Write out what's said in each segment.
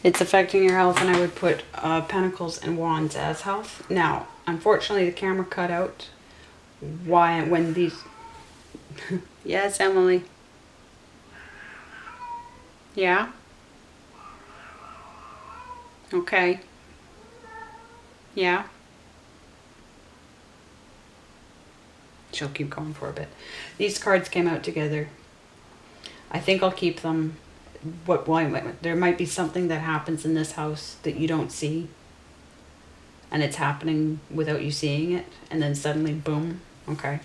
It's affecting your health, and I would put Pentacles and Wands as health. Now, unfortunately, the camera cut out. Why, when these... Yes, Emily. Yeah? Okay. Yeah? She'll keep going for a bit. These cards came out together. I think I'll keep them. There might be something that happens in this house that you don't see, and it's happening without you seeing it, and then suddenly, boom. Okay.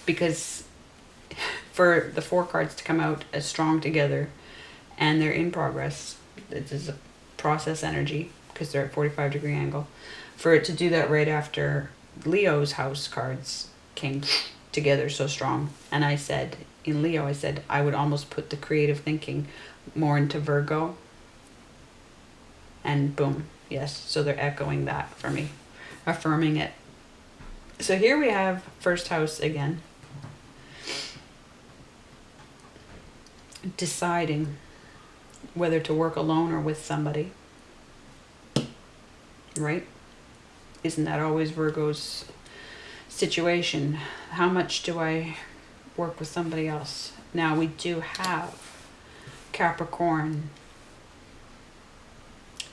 Because for the 4 cards to come out as strong together, and they're in progress, this is a process energy because they're at 45-degree angle. For it to do that right after Leo's house cards came together so strong, and I said in Leo, I said I would almost put the creative thinking more into Virgo, and boom, yes, so they're echoing that for me, affirming it. So here we have first house again, deciding whether to work alone or with somebody, right? Isn't that always Virgo's situation? How much do I work with somebody else? Now we do have Capricorn,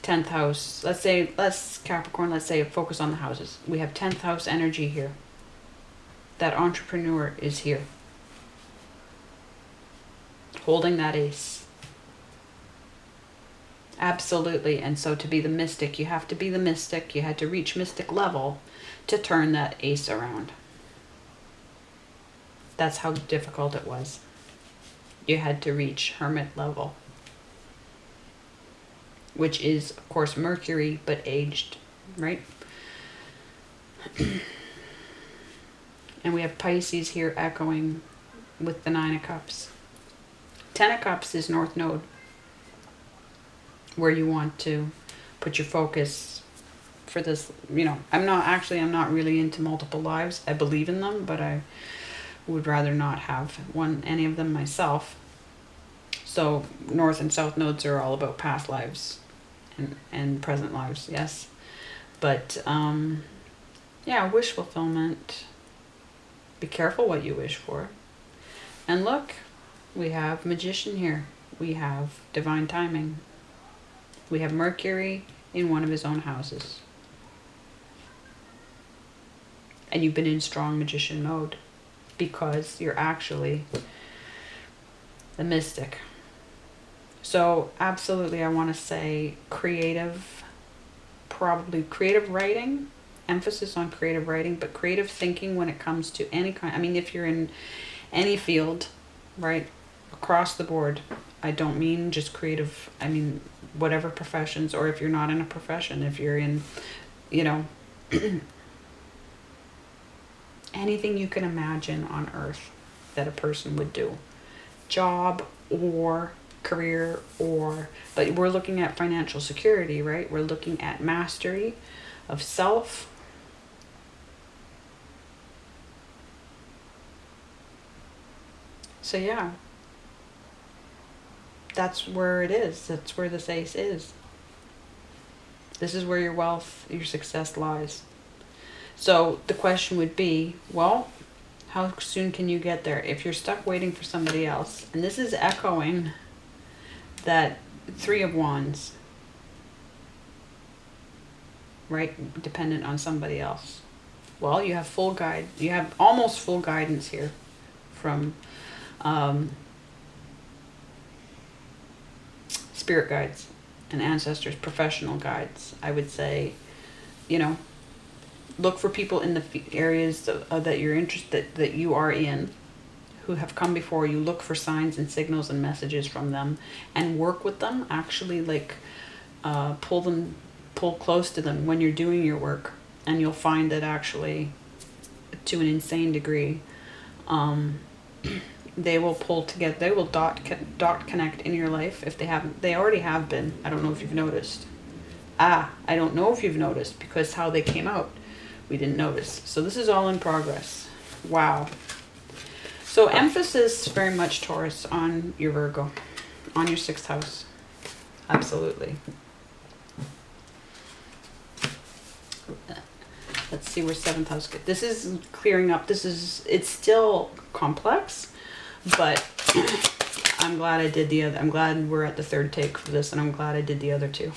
10th house. Let's Capricorn, let's say focus on the houses. We have 10th house energy here. That entrepreneur is here, holding that ace. Absolutely. And so to be the mystic, you have to be the mystic. You had to reach mystic level to turn that ace around. That's how difficult it was. You had to reach hermit level, which is, of course, Mercury, but aged, right? And we have Pisces here echoing with the 9 of Cups. 10 of Cups is North Node, where you want to put your focus for this. You know, I'm not really into multiple lives. I believe in them, but I would rather not have any of them myself. So North and South nodes are all about past lives and present lives, yes. But yeah, wish fulfillment. Be careful what you wish for. And look, we have Magician here. We have divine timing. We have Mercury in one of his own houses. And you've been in strong magician mode because you're actually the mystic. So absolutely, I want to say creative, probably creative writing, emphasis on creative writing, but creative thinking when it comes to any kind. I mean, if you're in any field, right, across the board, I don't mean just creative, I mean whatever professions, or if you're not in a profession, if you're in, you know, anything you can imagine on earth that a person would do, job or career, but we're looking at financial security, right? We're looking at mastery of self. So yeah, that's where it is. That's where this ace is. This is where your wealth, your success lies. So the question would be, well, how soon can you get there? If you're stuck waiting for somebody else, and this is echoing that 3 of Wands, right? Dependent on somebody else. Well, you have full guide. You have almost full guidance here from spirit guides and ancestors, professional guides. I would say, you know, look for people in the areas that you're interested, that you are in, who have come before you. Look for signs and signals and messages from them, and work with them. Actually, like pull close to them when you're doing your work, and you'll find that actually, to an insane degree, they will pull together. They will dot connect in your life if they haven't. They already have been. I don't know if you've noticed. I don't know if you've noticed, because how they came out, we didn't notice. So this is all in progress. Wow. So emphasis very much, Taurus, on your Virgo, on your 6th house. Absolutely. Let's see where 7th house goes. This is clearing up. It's still complex, but I'm glad I did the other. I'm glad we're at the 3rd take for this, and I'm glad I did the other 2.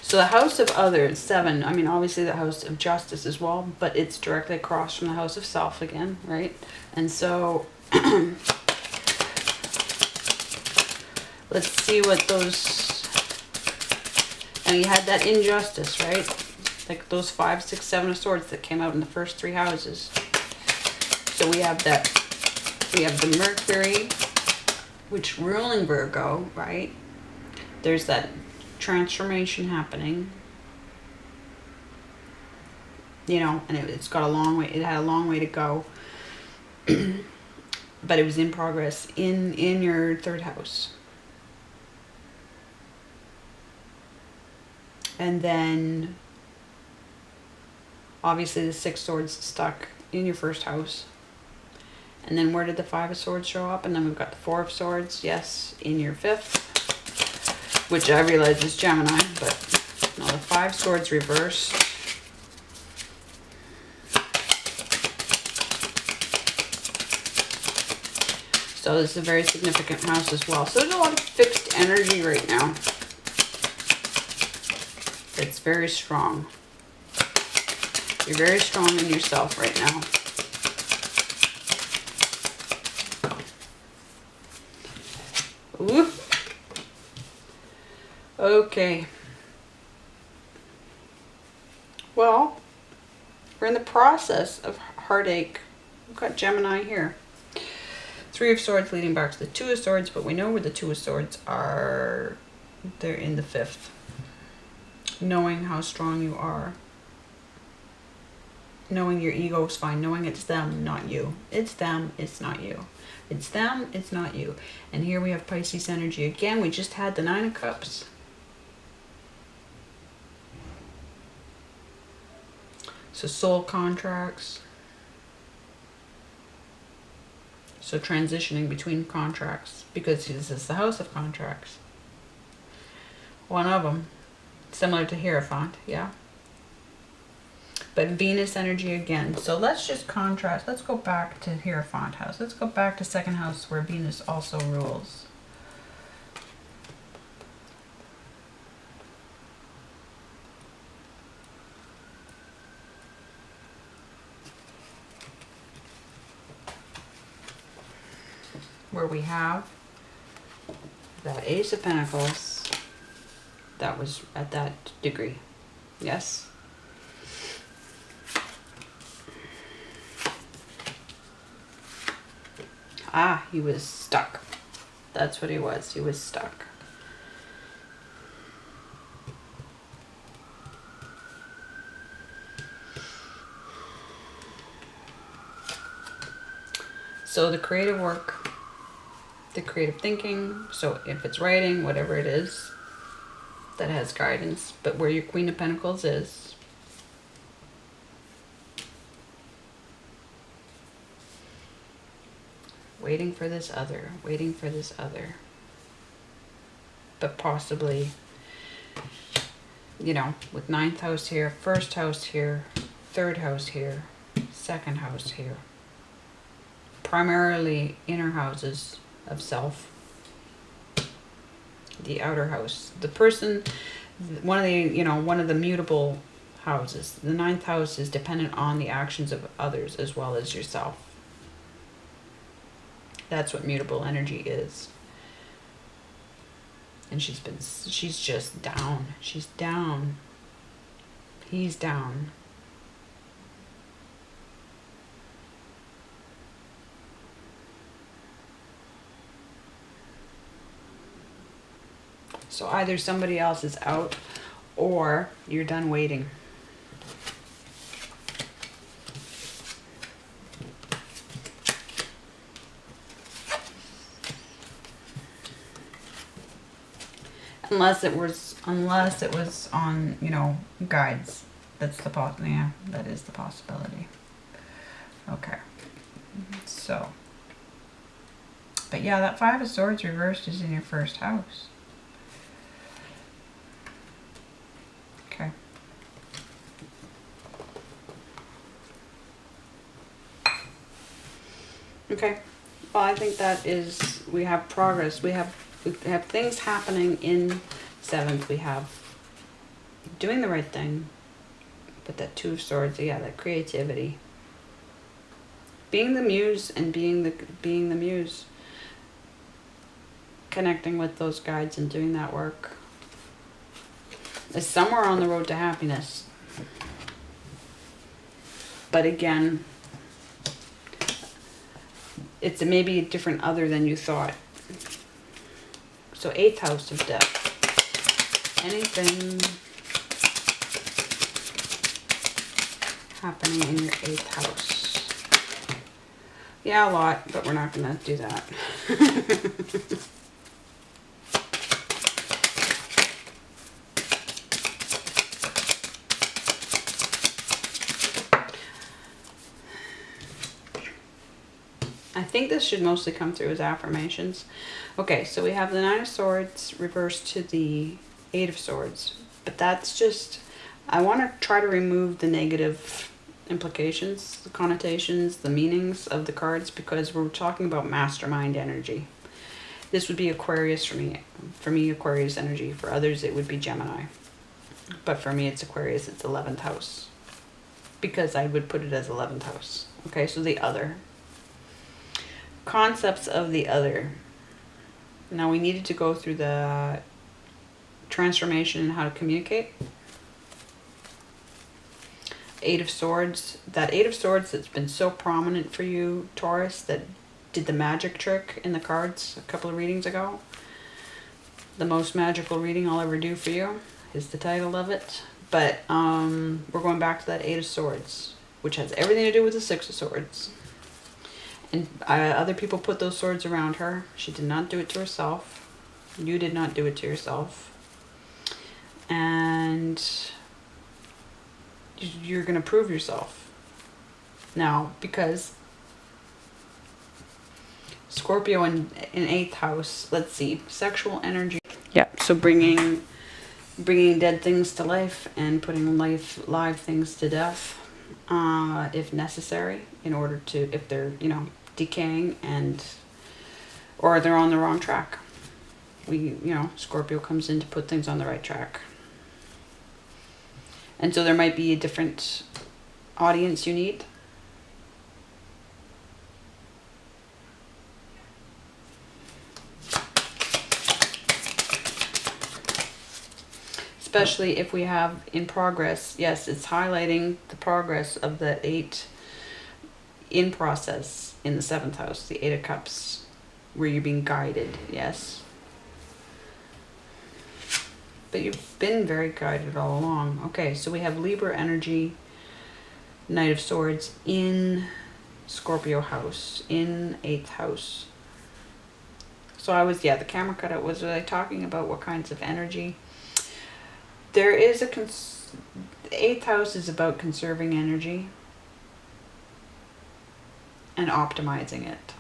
So the house of others, 7, I mean, obviously the house of justice as well, but it's directly across from the house of self again, right? And so let's see what those, and you had that injustice, right? Like those 5, 6, 7 of swords that came out in the first 3 houses. So we have that, we have the Mercury, which ruling Virgo, right? There's that transformation happening, you know, and it's got a long way, it had a long way to go, but it was in progress in your 3rd house. And then obviously the 6 swords stuck in your 1st house. And then where did the 5 of swords show up? And then we've got the 4 of swords, yes, in your 5th, which I realize is Gemini, but no, the 5 swords reversed. So this is a very significant house as well. So there's a lot of fixed energy right now. It's very strong. You're very strong in yourself right now. Ooh. Okay. Well, we're in the process of heartache. We've got Gemini here. 3 of swords leading back to the 2 of swords, but we know where the 2 of swords are. They're in the 5th. Knowing how strong you are. Knowing your ego is fine. Knowing it's them, not you. It's them, it's not you. It's them, it's not you. And here we have Pisces energy again. We just had the 9 of Cups. So soul contracts. So transitioning between contracts, because this is the house of contracts. One of them, similar to Hierophant, yeah. But Venus energy again. So let's just contrast. Let's go back to Hierophant house. Let's go back to 2nd house where Venus also rules. Where we have that Ace of Pentacles that was at that degree. Yes. Ah, he was stuck. That's what he was. He was stuck. So the creative work, the creative thinking, so if it's writing, whatever it is, that has guidance, but where your Queen of Pentacles is, waiting for this other, waiting for this other, but possibly, you know, with 9th house here, 1st house here, 3rd house here, 2nd house here, primarily inner houses of self, the outer house, the person, one of the, you know, one of the mutable houses. The 9th house is dependent on the actions of others as well as yourself. That's what mutable energy is. And she's just down. She's down. He's down. So either somebody else is out or you're done waiting. Unless it was on, you know, guides. That's the yeah, that is the possibility. Okay. So But yeah, that Five of Swords reversed is in your first house. Okay. Okay. Well, I think that is, we have progress. We have things happening in 7th. We have doing the right thing. But that Two of Swords, yeah, that creativity. Being the muse and being the muse. Connecting with those guides and doing that work is somewhere on the road to happiness. But again, it's maybe a different other than you thought. So 8th house of death. Anything happening in your 8th house? Yeah, a lot, but we're not going to do that. I think this should mostly come through as affirmations. Okay, so we have the Nine of Swords reversed to the Eight of Swords. But that's just, I want to try to remove the negative implications, the connotations, the meanings of the cards, because we're talking about mastermind energy. This would be Aquarius for me. For me, Aquarius energy. For others, it would be Gemini. But for me, it's Aquarius. It's 11th house. Because I would put it as 11th house. Okay, so the other. Concepts of the other. Now we needed to go through the transformation and how to communicate. Eight of Swords. That Eight of Swords that's been so prominent for you, Taurus, that did the magic trick in the cards a couple of readings ago. The most magical reading I'll ever do for you is the title of it. But we're going back to that Eight of Swords, which has everything to do with the Six of Swords. And other people put those swords around her. She did not do it to herself. You did not do it to yourself. And you're going to prove yourself. Now, because Scorpio in 8th house, let's see, sexual energy. Yeah, so bringing dead things to life and putting live things to death, if necessary, in order to, if they're, decaying or they're on the wrong track. Scorpio comes in to put things on the right track. And so there might be a different audience you need. Especially if we have in progress. Yes, it's highlighting the progress of the 8 in process in the 7th house, the 8 of Cups, where you're being guided. Yes. But you've been very guided all along. Okay, so we have Libra energy, Knight of Swords in Scorpio house, in 8th house. So I was, the camera cut out. Was I talking about what kinds of energy? There is the 8th house is about conserving energy and optimizing it.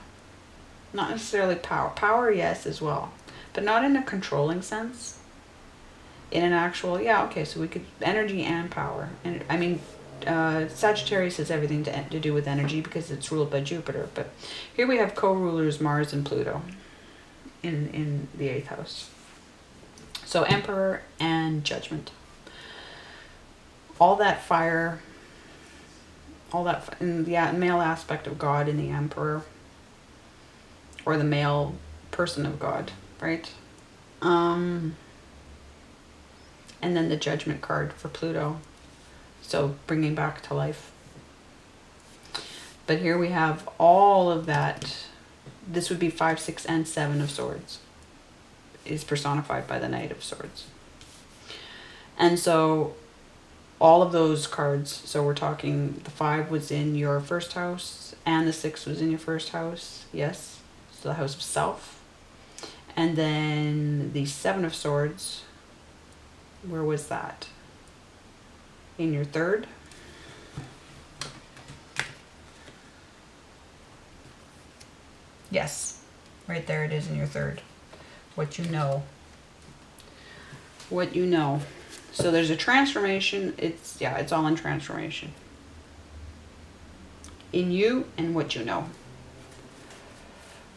Not necessarily power. Power, yes, as well. But not in a controlling sense. In an actual, so we could, energy and power. And I mean, Sagittarius has everything to do with energy because it's ruled by Jupiter. But here we have co-rulers Mars and Pluto in the 8th house. So Emperor and Judgment. All that fire, in the male aspect of God in the Emperor, or the male person of God, right? And then the Judgment card for Pluto. So bringing back to life. But here we have all of that. This would be 5, 6, and 7 of Swords. Is personified by the Knight of Swords. And so all of those cards, so we're talking the 5 was in your first house and the 6 was in your first house. Yes. So the house of self. And then the 7 of Swords, where was that? In your third. Yes. Right there it is in your third. What you know. What you know. So there's a transformation. It's all in transformation. In you and what you know.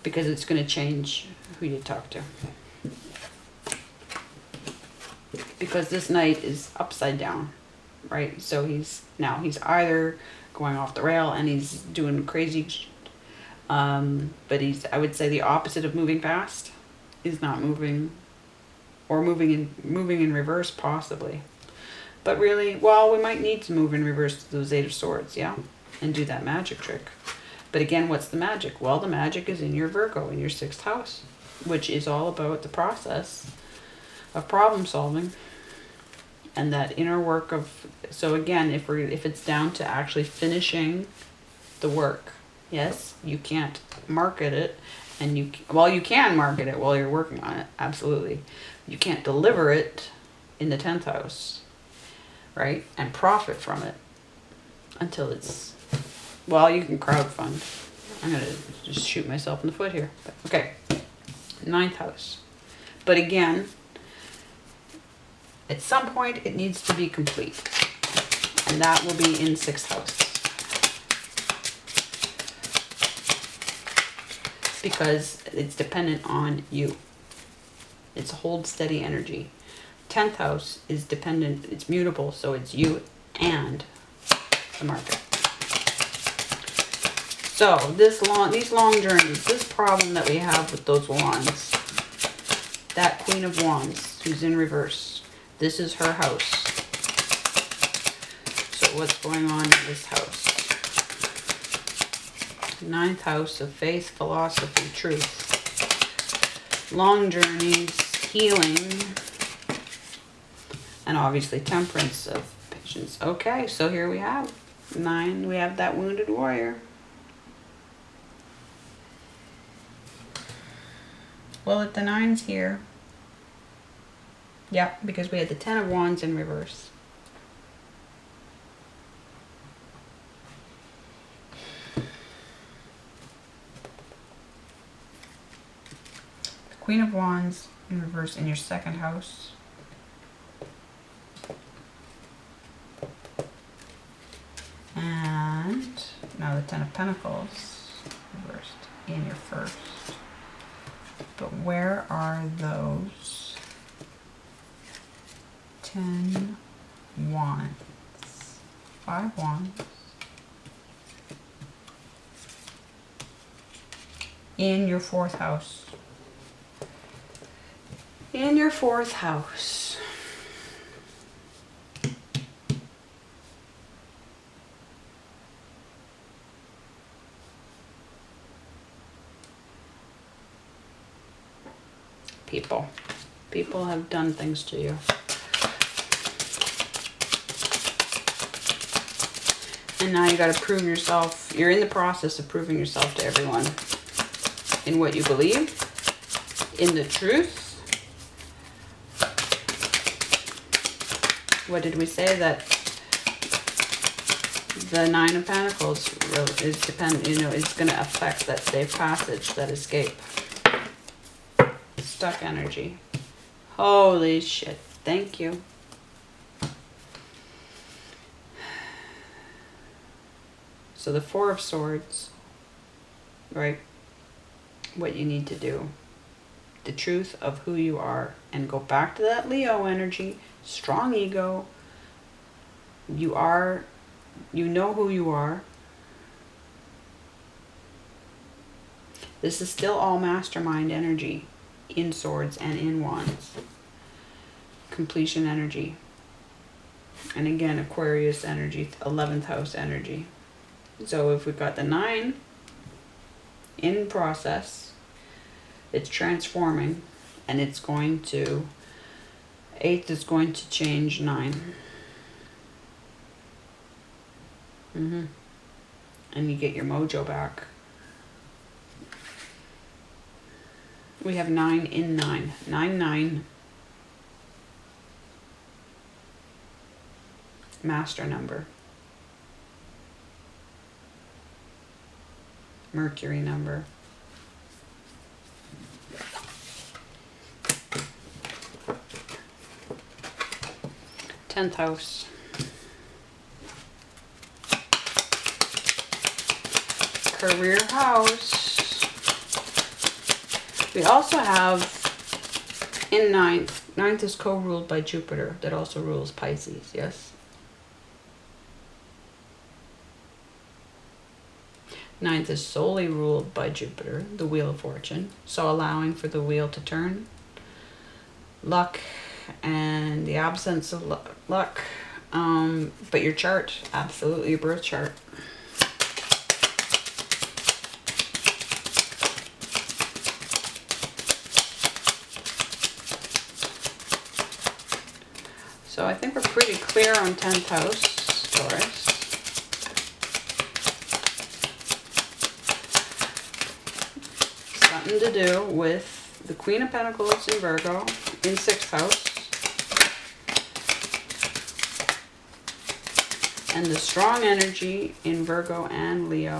Because it's going to change who you talk to. Because this knight is upside down, right? So he's either going off the rail and he's doing crazy shit. But I would say the opposite of moving fast is not moving, or moving in reverse possibly. But really, well, we might need to move in reverse to those 8 of Swords, yeah? And do that magic trick. But again, what's the magic? Well, the magic is in your Virgo, in your 6th house, which is all about the process of problem solving and that inner work of, so again, if it's down to actually finishing the work, yes, you can't market it, and you can market it while you're working on it, absolutely. You can't deliver it in the 10th house, right? And profit from it until it's, well, you can crowdfund. I'm going to just shoot myself in the foot here. But, okay, 9th house. But again, at some point it needs to be complete. And that will be in 6th house. Because it's dependent on you. It's a hold steady energy. 10th house is dependent, it's mutable, so it's you and the market. So these long journeys, this problem that we have with those wands, that Queen of Wands who's in reverse, this is her house. So what's going on in this house? 9th house of faith, philosophy, truth. Long journeys, healing, and obviously temperance of patience. Okay, so here we have 9. We have that wounded warrior. Well, if the 9's here, yeah, because we had the 10 of Wands in reverse. Queen of Wands in reverse in your 2nd house. And now the 10 of Pentacles reversed in your 1st. But where are those 10 Wands? 5 Wands. In your 4th house. In your 4th house. People have done things to you. And now you got to prove yourself. You're in the process of proving yourself to everyone. In what you believe. In the truth. What did we say? That the 9 of Pentacles is it's going to affect that safe passage, that escape. Stuck energy. Holy shit. Thank you. So the 4 of Swords, right? What you need to do. The truth of who you are. And go back to that Leo energy. Strong ego. You know who you are. This is still all mastermind energy. In Swords and in Wands. Completion energy. And again, Aquarius energy, 11th house energy. So if we've got the 9 in process, it's transforming, and it's going to, 8th is going to change 9. And you get your mojo back. We have 9 in 9. 9, 9. Master number. Mercury number. 10th house. Career house. We also have in 9th. 9th is co-ruled by Jupiter. That also rules Pisces, yes? 9th is solely ruled by Jupiter, the Wheel of Fortune. So allowing for the wheel to turn. Luck and the absence of luck. But your chart, absolutely your birth chart. So I think we're pretty clear on 10th house, Taurus. Something to do with the Queen of Pentacles in Virgo in 6th house. And the strong energy in Virgo and Leo.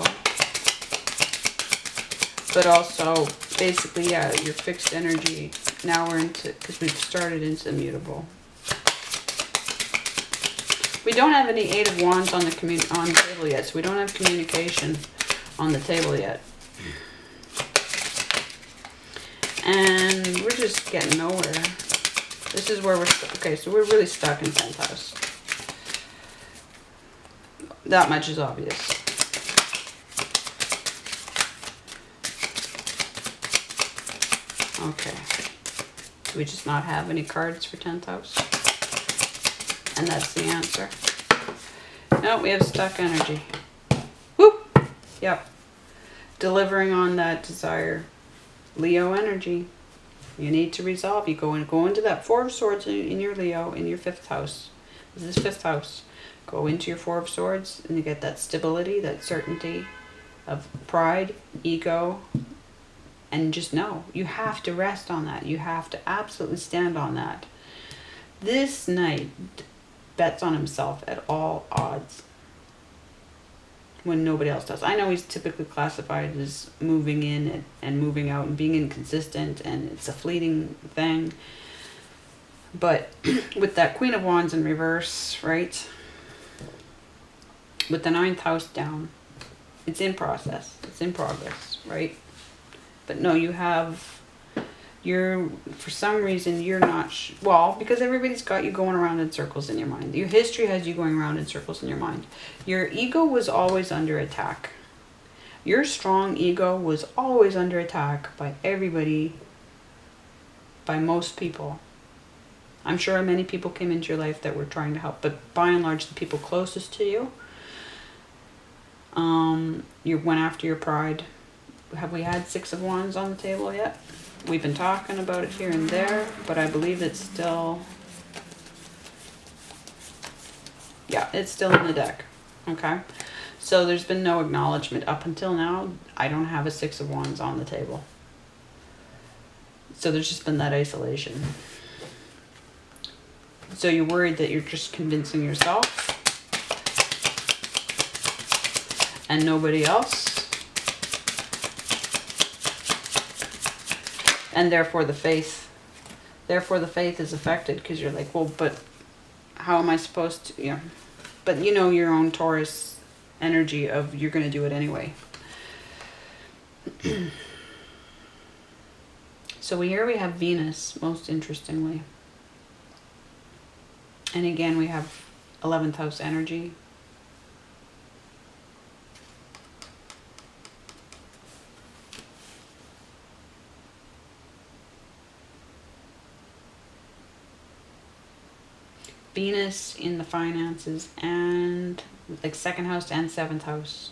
But also, basically, yeah, your fixed energy. Now we're into, because we've started into the mutable. We don't have any 8 of Wands on the table yet, so we don't have communication on the table yet. And we're just getting nowhere. This is where we're stuck. Okay, so we're really stuck in 10th house. That much is obvious. Okay. Do we just not have any cards for 10th house? And that's the answer. No, we have stuck energy. Woo! Yep. Delivering on that desire. Leo energy. You need to resolve. You go into that 4 of Swords in your Leo, in your 5th house. This is 5th house. Go into your 4 of Swords and you get that stability, that certainty of pride, ego, and just know. You have to rest on that. You have to absolutely stand on that. This knight bets on himself at all odds when nobody else does. I know he's typically classified as moving in and moving out and being inconsistent, and it's a fleeting thing. But with that Queen of Wands in reverse, right? With the 9th house down, it's in process. It's in progress, right? But no, you have... for some reason, you're not... well, because everybody's got you going around in circles in your mind. Your history has you going around in circles in your mind. Your ego was always under attack. Your strong ego was always under attack by everybody, by most people. I'm sure many people came into your life that were trying to help, but by and large, the people closest to you, you went after your pride. Have we had 6 of Wands on the table yet? We've been talking about it here and there, but I believe it's still... yeah, it's still in the deck. Okay? So there's been no acknowledgement. Up until now, I don't have a 6 of Wands on the table. So there's just been that isolation. So you're worried that you're just convincing yourself and nobody else. And therefore the faith is affected, because you're like, well, but how am I supposed to, you know, but you know your own Taurus energy of you're going to do it anyway. So here we have Venus, most interestingly. And again, we have 11th house energy. Venus in the finances and like 2nd house and 7th house.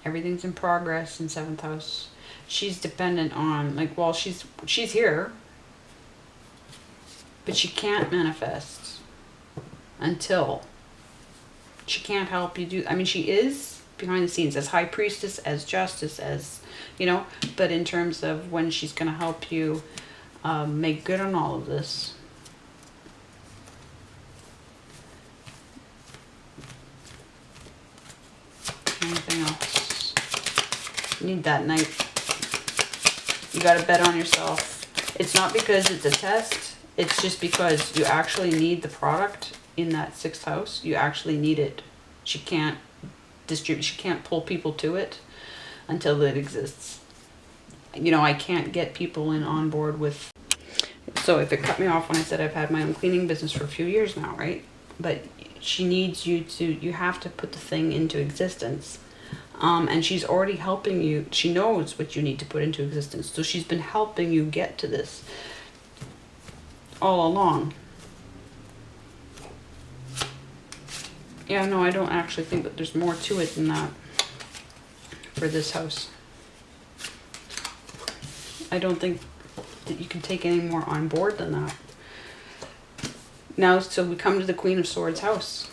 Everything's in progress in 7th house. She's dependent on, like, well, she's here, but she can't manifest until she can't help you do. I mean, she is behind the scenes as high priestess, as justice, as, you know, but in terms of when she's going to help you make good on all of this. Anything else? You need that knight. You got to bet on yourself. It's not because it's a test. It's just because you actually need the product in that 6th house. You actually need it. She can't distribute, she can't pull people to it until it exists. You know, I can't get people in on board with, so if it cut me off when I said I've had my own cleaning business for a few years now, right? But she needs you to, you have to put the thing into existence. And she's already helping you. She knows what you need to put into existence. So she's been helping you get to this all along. Yeah, no, I don't actually think that there's more to it than that for this house. I don't think that you can take any more on board than that. Now, so we come to the Queen of Swords house.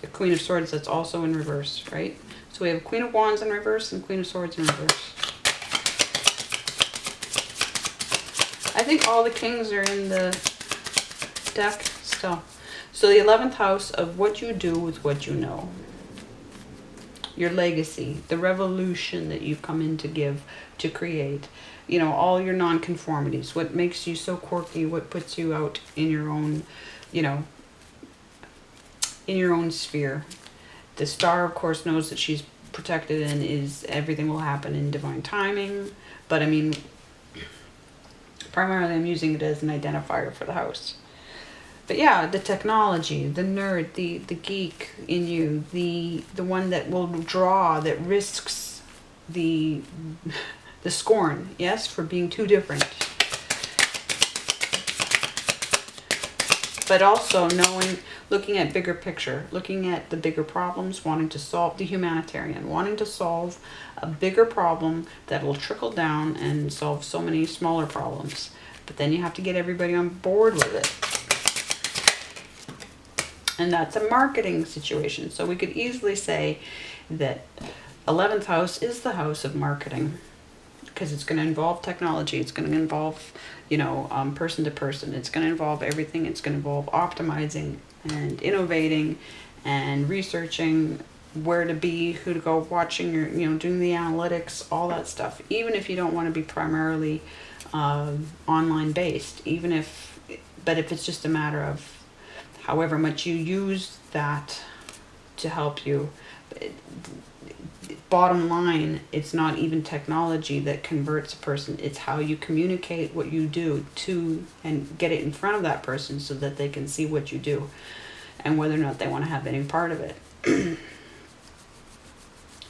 The Queen of Swords that's also in reverse, right? So we have Queen of Wands in reverse and Queen of Swords in reverse. I think all the kings are in the deck still. So the 11th house of what you do with what you know. Your legacy, the revolution that you've come in to give, to create. You know, all your non-conformities. What makes you so quirky, what puts you out in your own, you know, in your own sphere. The star, of course, knows that she's protected and is everything will happen in divine timing. But I mean, primarily I'm using it as an identifier for the house. But yeah, the technology, the nerd, the geek in you, the one that will draw, that risks the scorn, yes, for being too different. But also knowing, looking at bigger picture, looking at the bigger problems, wanting to solve, the humanitarian, wanting to solve a bigger problem that will trickle down and solve so many smaller problems. But then you have to get everybody on board with it. And that's a marketing situation. So we could easily say that 11th house is the house of marketing, because it's going to involve technology. It's going to involve, you know, person to person. It's going to involve everything. It's going to involve optimizing and innovating and researching where to be, who to go, watching your, you know, doing the analytics, all that stuff. Even if you don't want to be primarily online based, even if, but if it's just a matter of however much you use that to help you. Bottom line, it's not even technology that converts a person. It's how you communicate what you do to and get it in front of that person so that they can see what you do and whether or not they want to have any part of it.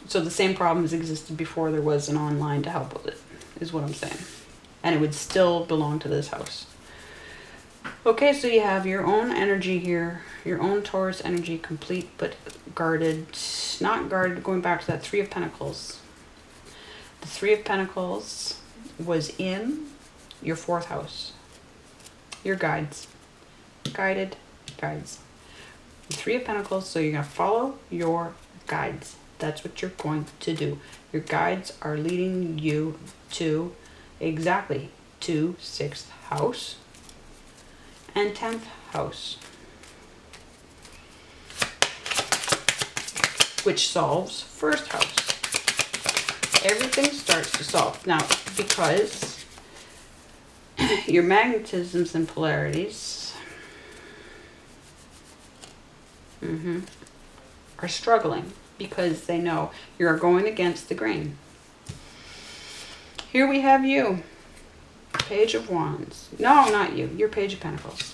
So the same problems existed before there was an online to help with it, is what I'm saying. And it would still belong to this house. Okay, so you have your own energy here, your own Taurus energy, complete but guarded, not guarded, going back to that 3 of Pentacles. The 3 of Pentacles was in your 4th house. Your guides. Guided guides. The 3 of Pentacles, so you're going to follow your guides. That's what you're going to do. Your guides are leading you to exactly to 6th house and 10th house, which solves 1st house. Everything starts to solve. Now, because your magnetisms and polarities are struggling because they know you're going against the grain. Here we have you. Page of Wands. No, not you. Your Page of Pentacles.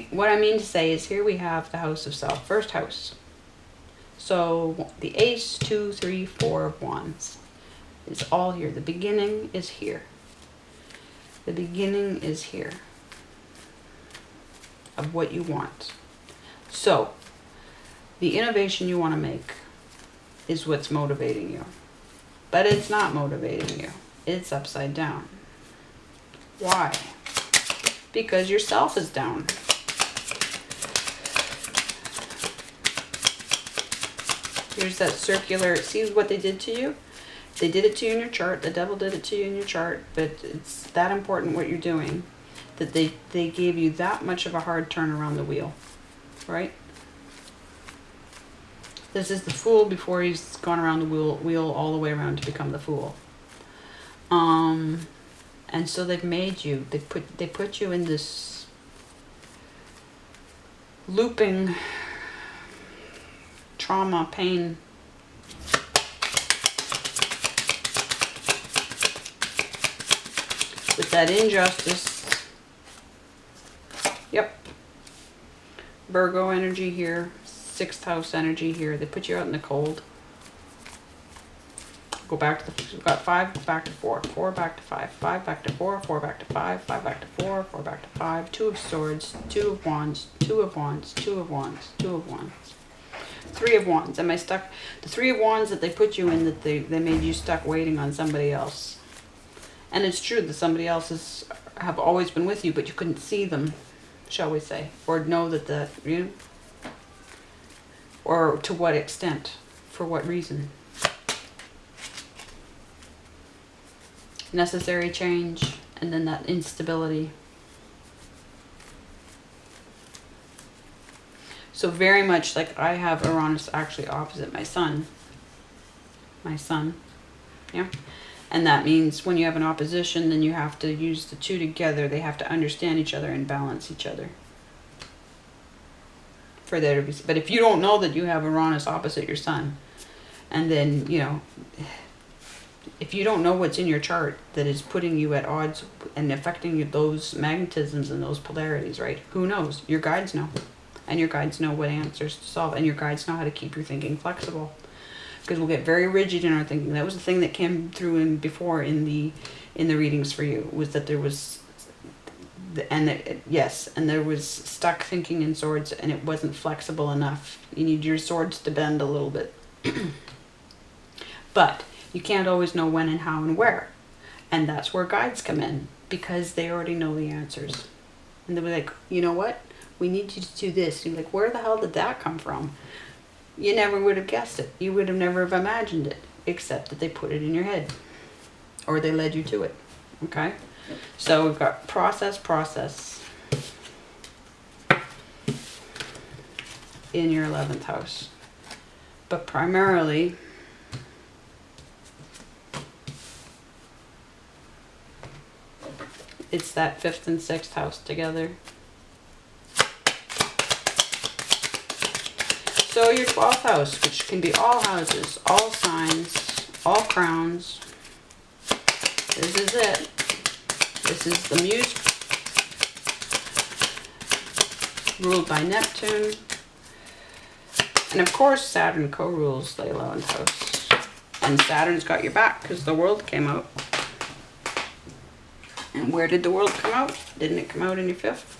What I mean to say is here we have the House of Self. 1st house. So the Ace, 2, 3, 4 of Wands is all here. The beginning is here. The beginning is here of what you want. So the innovation you want to make is what's motivating you. But it's not motivating you. It's upside down. Why? Because your self is down. Here's that circular, see what they did to you? They did it to you in your chart. The devil did it to you in your chart, but it's that important what you're doing that they gave you that much of a hard turn around the wheel, right? This is the Fool before he's gone around the wheel all the way around to become the Fool. And so they've made you, they put you in this looping trauma, pain, with that injustice. Yep. Virgo energy here, 6th house energy here. They put you out in the cold. Go back to the, we've got 5 back to 4, 4 back to 5, 5 back to 4, 4 back to 5, 5 back to 4, 4 back to 5, 2 of swords, 2 of wands, 2 of wands, 2 of wands, 2 of wands, 3 of wands. Am I stuck? The 3 of wands that they put you in, that they made you stuck waiting on somebody else. And it's true that somebody else have always been with you, but you couldn't see them, shall we say, or know that or to what extent, for what reason. Necessary change, and then that instability. So very much like I have Uranus actually opposite my sun. Yeah. And that means when you have an opposition, then you have to use the two together. They have to understand each other and balance each other. For there to be, but if you don't know that you have Uranus opposite your sun, and then, you know, if you don't know what's in your chart that is putting you at odds and affecting you, those magnetisms and those polarities, right? Who knows? Your guides know. And your guides know what answers to solve. And your guides know how to keep your thinking flexible. Because we'll get very rigid in our thinking. That was the thing that came through before in the readings for you, was that there was, and there was stuck thinking in swords, and it wasn't flexible enough. You need your swords to bend a little bit. But you can't always know when and how and where. And that's where guides come in, because they already know the answers. And they'll be like, you know what? We need you to do this. You're like, where the hell did that come from? You never would have guessed it. You would have never have imagined it, except that they put it in your head. Or they led you to it. Okay? So we've got process in your 11th house. But primarily, it's that 5th and 6th house together. So your 12th house, which can be all houses, all signs, all crowns. This is it. This is the muse, ruled by Neptune. And of course, Saturn co-rules the 11th house. And Saturn's got your back because the world came out. And where did the world come out? Didn't it come out in your 5th?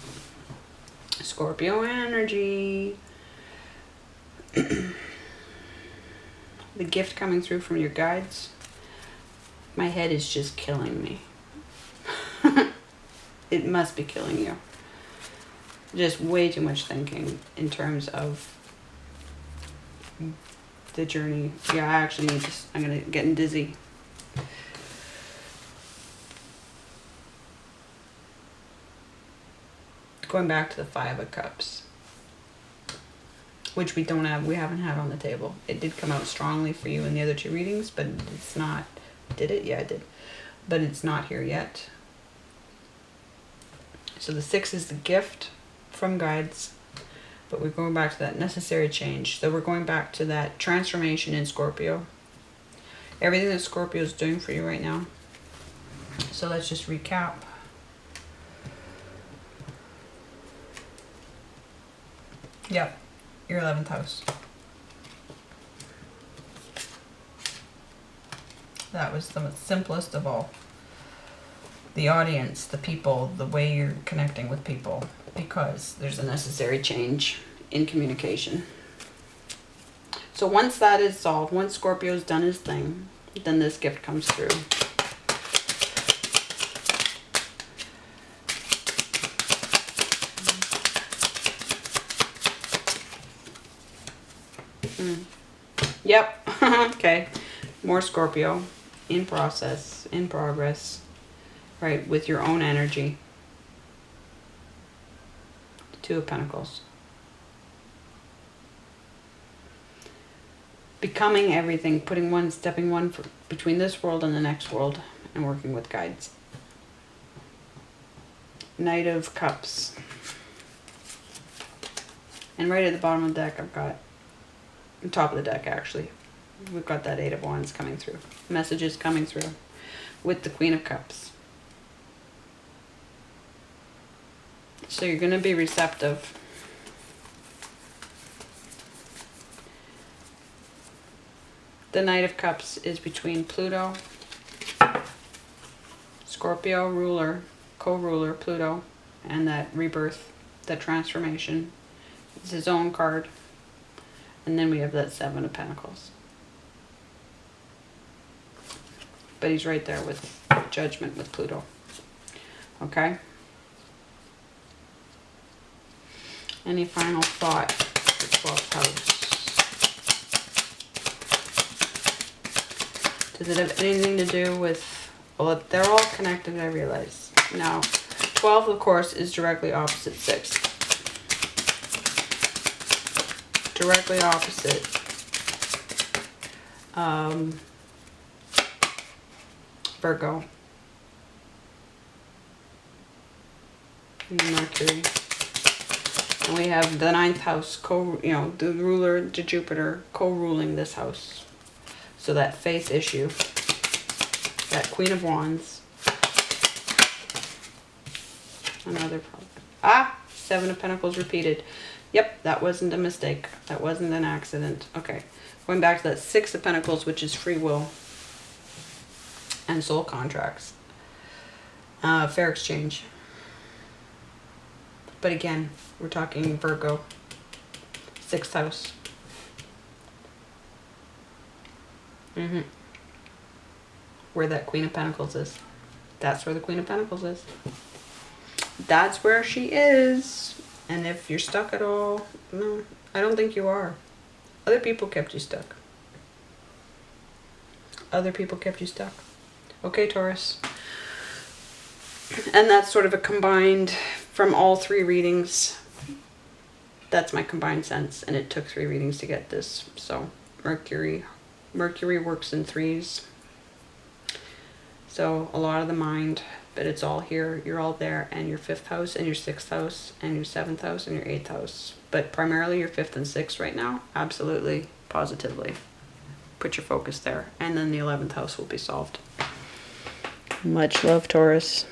Scorpio energy. The gift coming through from your guides. My head is just killing me. It must be killing you. Just way too much thinking in terms of the journey. Yeah, I actually need to, I'm going to get dizzy. Going back to the 5 of Cups, which we haven't had on the table. It did come out strongly for you in the other 2 readings, but it's not. Did it? Yeah, it did. But it's not here yet. So the 6 is the gift from guides, but we're going back to that necessary change. So we're going back to that transformation in Scorpio. Everything that Scorpio is doing for you right now. So let's just recap. Yep, your 11th house. That was the simplest of all. The audience, the people, the way you're connecting with people, because there's a necessary change in communication. So once that is solved, once Scorpio's done his thing, then this gift comes through. Yep. Okay. More Scorpio in process, in progress, right? With your own energy. 2 of Pentacles. Becoming everything, stepping one between this world and the next world, and working with guides. Knight of Cups. And right at the bottom of the deck, I've got, on top of the deck actually, we've got that Eight of Wands coming through. Messages coming through with the Queen of Cups. So you're going to be receptive. The Knight of Cups is between Pluto, Scorpio ruler, co-ruler Pluto, and that rebirth, that transformation. It's his own card. And then we have that Seven of Pentacles. But he's right there with Judgment with Pluto. Okay? Any final thought for 12th house? Does it have anything to do with... Well, they're all connected, I realize. Now, 12, of course, is directly opposite 6. Directly opposite. Virgo. And Mercury. And we have the 9th house, the ruler to Jupiter, co-ruling this house. So that faith issue, that Queen of Wands. Another problem. Ah, Seven of Pentacles repeated. Yep, that wasn't a mistake. That wasn't an accident. Okay, going back to that Six of Pentacles, which is free will and soul contracts. Fair exchange. But again, we're talking Virgo, 6th house. Where that Queen of Pentacles is. That's where the Queen of Pentacles is. That's where she is. And if you're stuck at all, no, I don't think you are. Other people kept you stuck. Other people kept you stuck. Okay, Taurus. And that's sort of a combined from all 3 readings. That's my combined sense. And it took 3 readings to get this. So Mercury works in 3s. So a lot of the mind, but it's all here. You're all there. And your 5th house and your 6th house and your 7th house and your 8th house. But primarily your 5th and 6th right now. Absolutely, positively. Put your focus there. And then the 11th house will be solved. Much love, Taurus.